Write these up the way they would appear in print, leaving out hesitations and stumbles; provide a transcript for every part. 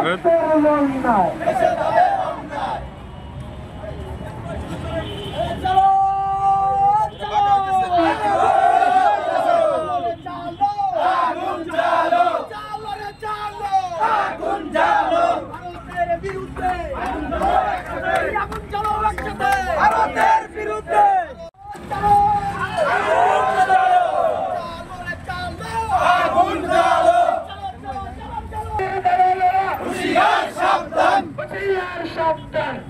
করেন।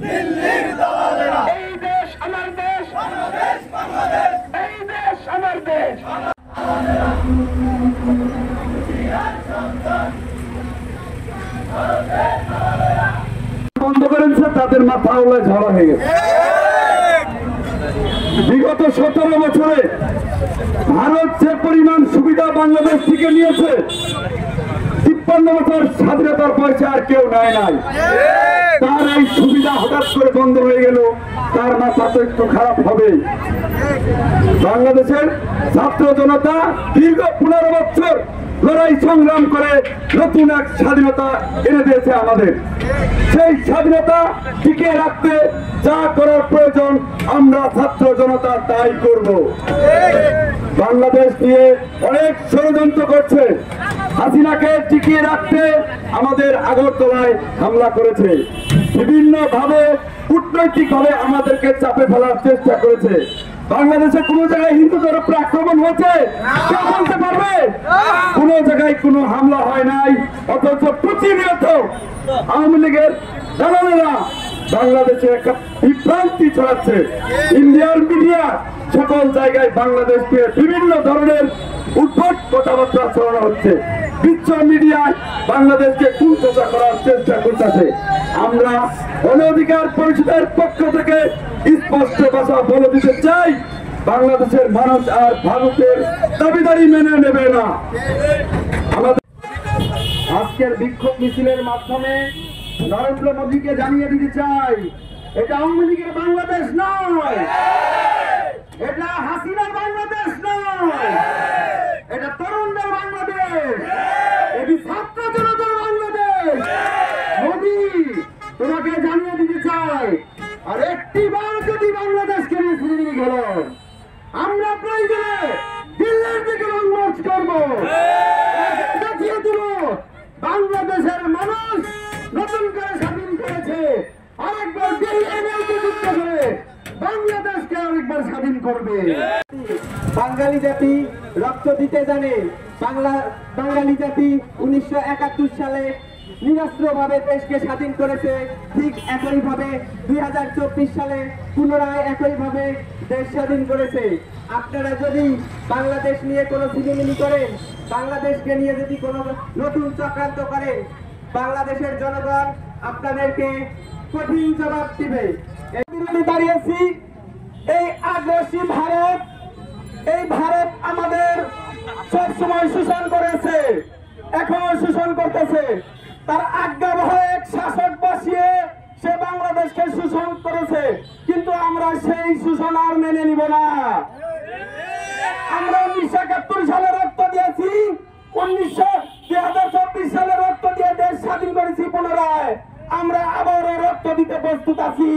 দিল্লির দালালেরা, এই দেশ আমার দেশ, বাংলাদেশ বাংলাদেশ, এই দেশ আমার দেশ। বন্ধ করেছে, তাদের মাথা উল্লায় ঝাড়া হয়ে গেছে। বিগত 17 বছরে ভারত যে পরিমাণ সুবিধা বাংলাদেশ থেকে নিয়েছে, 53 বছর স্বাধীনতার পয়সা আর কেউ নেয় নাই। তার এই সুবিধা হঠাৎ করে বন্ধ হয়ে গেল, তার মাথা তো একটু খারাপ হবে। বাংলাদেশের ছাত্র জনতা দীর্ঘ 15 বছর লড়াই সংগ্রাম করে নতুন এক স্বাধীনতা এনে দিয়েছে আমাদের। সেই স্বাধীনতা টিকিয়ে রাখতে যা করার প্রয়োজন আমরা ছাত্র জনতা তাই করব। বাংলাদেশ নিয়ে অনেক ষড়যন্ত্র করছে, হাসিনাকে টিকিয়ে রাখতে আমাদের আগরতলায় হামলা করেছে, বিভিন্ন ভাবে কূটনৈতিক ভাবে আমাদেরকে চাপে ফেলার চেষ্টা করেছে। বাংলাদেশে কোন জায়গায় হিন্দুদের উপর আক্রমণ হয়েছে কেউ বলতে পারবে? কোন জায়গায় কোনো হামলা হয় নাই, অথচ প্রতিনিয়ত আওয়ামী লীগের দালালেরা বাংলাদেশে একটা বিভ্রান্তি ছড়াচ্ছে। ইন্ডিয়ার মিডিয়া সকল জায়গায় বাংলাদেশকে বিভিন্ন ধরনের উদ্ভট কথাবার্তা ছড়ানো হচ্ছে। বিশ্ব মিডিয়ায় বাংলাদেশকে কুচর্চা করার চেষ্টা করতেছে। আমরা গণ অধিকার পরিষদের পক্ষ থেকে স্পষ্ট ভাষা বলে দিতে চাই, বাংলাদেশের মানুষ আর ভারতের দাবিদারি মেনে নেবে না। আমাদের আজকের বিক্ষোভ মিছিলের মাধ্যমে নরেন্দ্র মোদীকে জানিয়ে দিতে চাই, এটা আওয়ামী লীগের বাংলাদেশ নয়, এটা হাসিনার বাংলাদেশ নয়, এটা তরুণদের বাংলাদেশ, এটি ছাত্র জনতার বাংলাদেশ। মোদী, তোমাকে জানিয়ে দিতে চাই, আর একটি বার যদি বাংলাদেশকে নিয়ে ফিরে গেল, আমরা প্রয়োজনে দিল্লির দিকে লং মার্চ করবো, দেখিয়ে দিব বাংলাদেশের মানুষ নতুন করে স্বাধীন করেছে, আরেকবার দিল্লি যুক্ত করে বাংলাদেশকে আরেকবার স্বাধীন করবে। বাঙালি জাতি রক্ত দিতে জানে। বাঙালি জাতি 1971 সালে নিরস্ত্রভাবে দেশকে স্বাধীন করেছে, ঠিক একইভাবে 2024 সালে পুনরায় একইভাবে দেশ স্বাধীন করেছে। আপনারা যদি বাংলাদেশ নিয়ে কোনো ছিনিমিনি করেন, বাংলাদেশকে নিয়ে যদি কোনো নতুন চক্রান্ত করেন, বাংলাদেশের জনগণ আপনাদেরকে কঠিন জবাব দিবে। দাঁড়িয়েছি এই আগ্রাসী ভারত, এই ভারত আমাদের সবসময় শোষণ করেছে, এখনো শোষণ করতেছে। তার আজ্ঞাবহ এক শাসক বসিয়ে সে বাংলাদেশকে শোষণ করেছে, কিন্তু আমরা সেই শোষণ আর মেনে নিব না। আমরা 1971 সালে রক্ত দিয়েছি, 2024 সালে রক্ত দিয়ে দেশ স্বাধীন করেছি পুনরায়। আমরা আবারও রক্ত দিতে প্রস্তুত আছি।